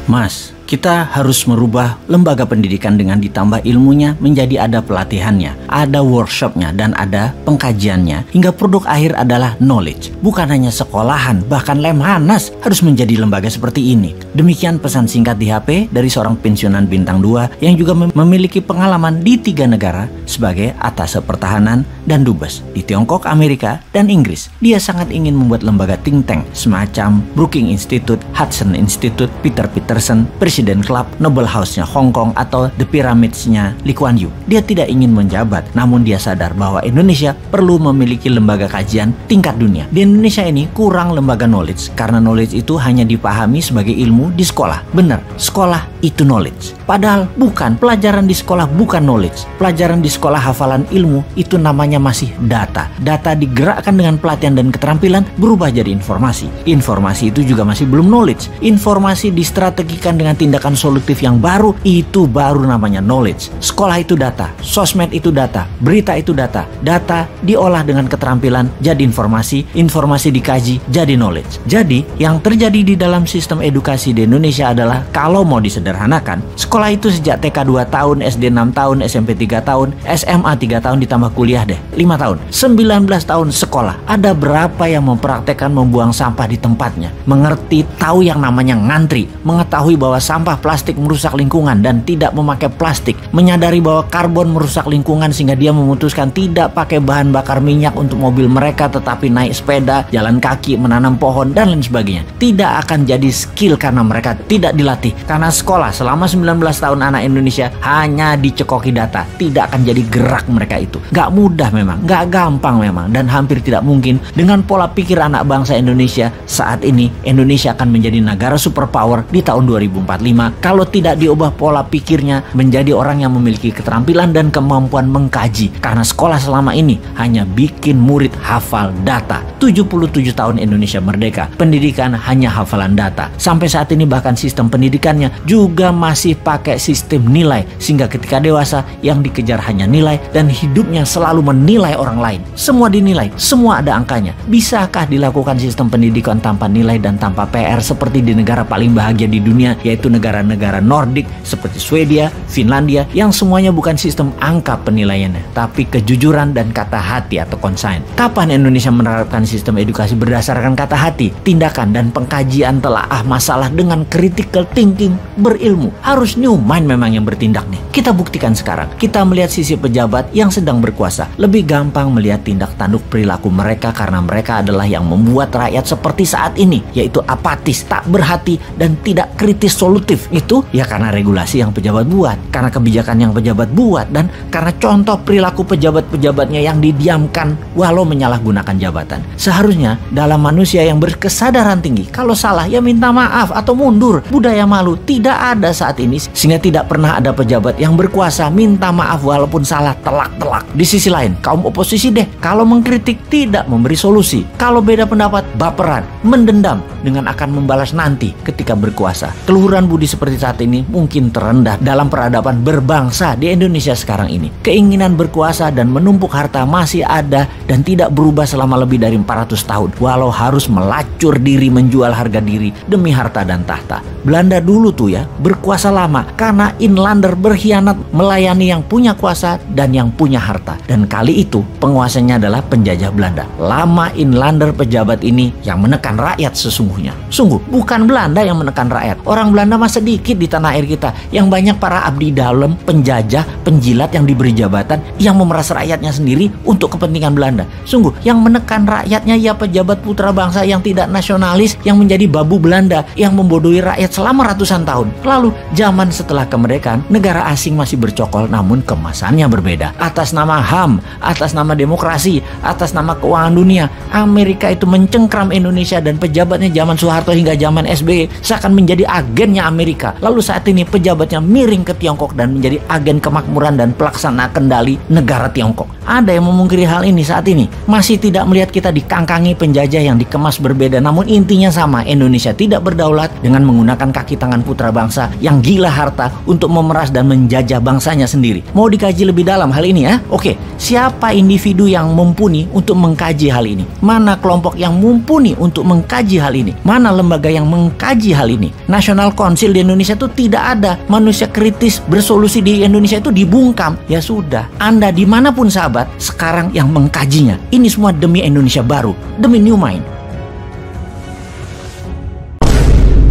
Mas, kita harus merubah lembaga pendidikan dengan ditambah ilmunya menjadi ada pelatihannya, ada workshopnya, dan ada pengkajiannya. Hingga produk akhir adalah knowledge. Bukan hanya sekolahan, bahkan Lemhanas harus menjadi lembaga seperti ini. Demikian pesan singkat di HP dari seorang pensiunan bintang 2 yang juga memiliki pengalaman di 3 negara sebagai atase pertahanan dan dubes di Tiongkok, Amerika, dan Inggris. Dia sangat ingin membuat lembaga think tank semacam Brookings Institute, Hudson Institute, Peter Peterson, Presiden Club, Noble House-nya Hong Kong, atau The Pyramids-nya Lee Kuan Yew. Dia tidak ingin menjabat, namun dia sadar bahwa Indonesia perlu memiliki lembaga kajian tingkat dunia. Di Indonesia ini kurang lembaga knowledge, karena knowledge itu hanya dipahami sebagai ilmu di sekolah. Benar, sekolah itu knowledge. Padahal bukan, pelajaran di sekolah bukan knowledge. Pelajaran di sekolah hafalan ilmu itu namanya masih data. Data digerakkan dengan pelatihan dan keterampilan berubah jadi informasi. Informasi itu juga masih belum knowledge. Informasi distrategikan dengan tindakan solutif yang baru, itu baru namanya knowledge. Sekolah itu data, sosmed itu data, berita itu data. Data diolah dengan keterampilan jadi informasi, informasi dikaji jadi knowledge. Jadi yang terjadi di dalam sistem edukasi di Indonesia adalah, kalau mau disederhanakan, sekolah itu sejak TK 2 tahun, SD 6 tahun, SMP 3 tahun, SMA 3 tahun, ditambah kuliah deh 5 tahun, 19 tahun sekolah. Ada berapa yang mempraktekkan membuang sampah di tempatnya, mengerti, tahu yang namanya ngantri, mengetahui bahwa sampah plastik merusak lingkungan dan tidak memakai plastik, menyadari bahwa karbon merusak lingkungan sehingga dia memutuskan tidak pakai bahan bakar minyak untuk mobil mereka, tetapi naik sepeda, jalan kaki, menanam pohon, dan lain sebagainya. Tidak akan jadi skill karena mereka tidak dilatih. Karena sekolah selama 19 tahun anak Indonesia hanya dicekoki data, tidak akan jadi gerak mereka itu. Gak mudah memang, gak gampang memang, dan hampir tidak mungkin dengan pola pikir anak bangsa Indonesia saat ini. Indonesia akan menjadi negara superpower di tahun 2045 kalau tidak diubah pola pikirnya menjadi orang yang memiliki keterampilan dan kemampuan mengkaji. Karena sekolah selama ini hanya bikin murid hafal data. 77 tahun Indonesia merdeka, pendidikan hanya hafalan data. Sampai saat ini bahkan sistem pendidikannya juga masih pakai sistem nilai, sehingga ketika dewasa yang dikejar hanya nilai dan hidupnya selalu menilai orang lain. Semua dinilai, semua ada angkanya. Bisakah dilakukan sistem pendidikan tanpa nilai dan tanpa PR seperti di negara paling bahagia di dunia, yaitu negara-negara Nordik seperti Swedia, Finlandia, yang semuanya bukan sistem angka penilaiannya, tapi kejujuran dan kata hati atau conscience. Kapan Indonesia menerapkan sistem edukasi berdasarkan kata hati, tindakan, dan pengkajian telaah masalah dengan critical thinking, berilmu? Harus new mind memang yang bertindak nih. Kita buktikan sekarang. Kita melihat sisi pejabat yang sedang berkuasa. Lebih gampang melihat tindak tanduk perilaku mereka karena mereka adalah yang membuat rakyat seperti saat ini, yaitu apatis, tak berhati, dan tidak kritis solutif. Itu ya karena regulasi yang pejabat buat, karena kebijakan yang pejabat buat, dan karena contoh perilaku pejabat-pejabatnya yang didiamkan walau menyalahgunakan jabatan. Seharusnya dalam manusia yang berkesadaran tinggi, kalau salah ya minta maaf atau mundur. Budaya malu tidak ada saat ini, sehingga tidak pernah ada pejabat yang berkuasa minta maaf walaupun salah telak-telak. Di sisi lain, kaum oposisi deh, kalau mengkritik tidak memberi solusi, kalau beda pendapat baperan, mendendam dengan akan membalas nanti ketika berkuasa. Keluhuran budi seperti saat ini mungkin terendah dalam peradaban berbangsa di Indonesia sekarang ini. Keinginan berkuasa dan menumpuk harta masih ada dan tidak berubah selama lebih dari 400 tahun, walau harus melacur diri, menjual harga diri demi harta dan tahta. Belanda dulu tuh ya berkuasa lama karena inlander berkhianat melayani yang punya kuasa dan yang punya harta, dan kali itu penguasanya adalah penjajah Belanda. Lama inlander pejabat ini yang menekan rakyat sesungguhnya. Sungguh bukan Belanda yang menekan rakyat. Orang Belanda mah sedikit di tanah air kita. Yang banyak para abdi dalam, penjajah, penjilat yang diberi jabatan, yang memeras rakyatnya sendiri untuk kepentingan Belanda. Sungguh yang menekan rakyatnya ya pejabat putra bangsa yang tidak nasionalis, yang menjadi babu Belanda, yang membodohi rakyat selama ratusan tahun. Lalu zaman setelah kemerdekaan, negara asing masih bercokol namun kemasannya berbeda. Atas nama HAM, atas nama demokrasi, atas nama keuangan dunia, Amerika itu mencengkram Indonesia dan pejabatnya zaman Soeharto hingga zaman SBY seakan menjadi agennya Amerika. Lalu saat ini pejabatnya miring ke Tiongkok dan menjadi agen kemakmuran dan pelaksana kendali negara Tiongkok. Ada yang memungkiri hal ini saat ini? Masih tidak melihat kita dikangkangi penjajah yang dikemas berbeda, namun intinya sama. Indonesia tidak berdaulat dengan menggunakan kaki tangan putra bangsa yang gila harta untuk memeras dan menjajah bangsanya sendiri. Mau dikaji lebih dalam hal ini ya? Oke, siapa individu yang mumpuni untuk mengkaji hal ini? Mana kelompok yang mumpuni untuk mengkaji hal ini? Mana lembaga yang mengkaji hal ini? National Council Council di Indonesia itu tidak ada. Manusia kritis bersolusi di Indonesia itu dibungkam. Ya sudah, Anda dimanapun sahabat, sekarang yang mengkajinya. Ini semua demi Indonesia baru, demi New Mind.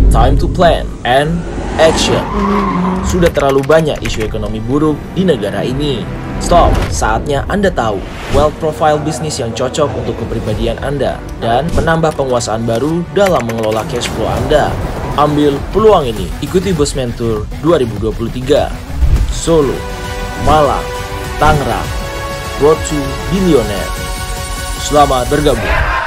Time to plan and action. Sudah terlalu banyak isu ekonomi buruk di negara ini. Stop, saatnya Anda tahu wealth profile bisnis yang cocok untuk kepribadian Anda dan menambah penguasaan baru dalam mengelola cash flow Anda. Ambil peluang ini, ikuti Bos Mentor 2023. Solo, Malang, Tangerang, Road to Billionaire. Selamat bergabung.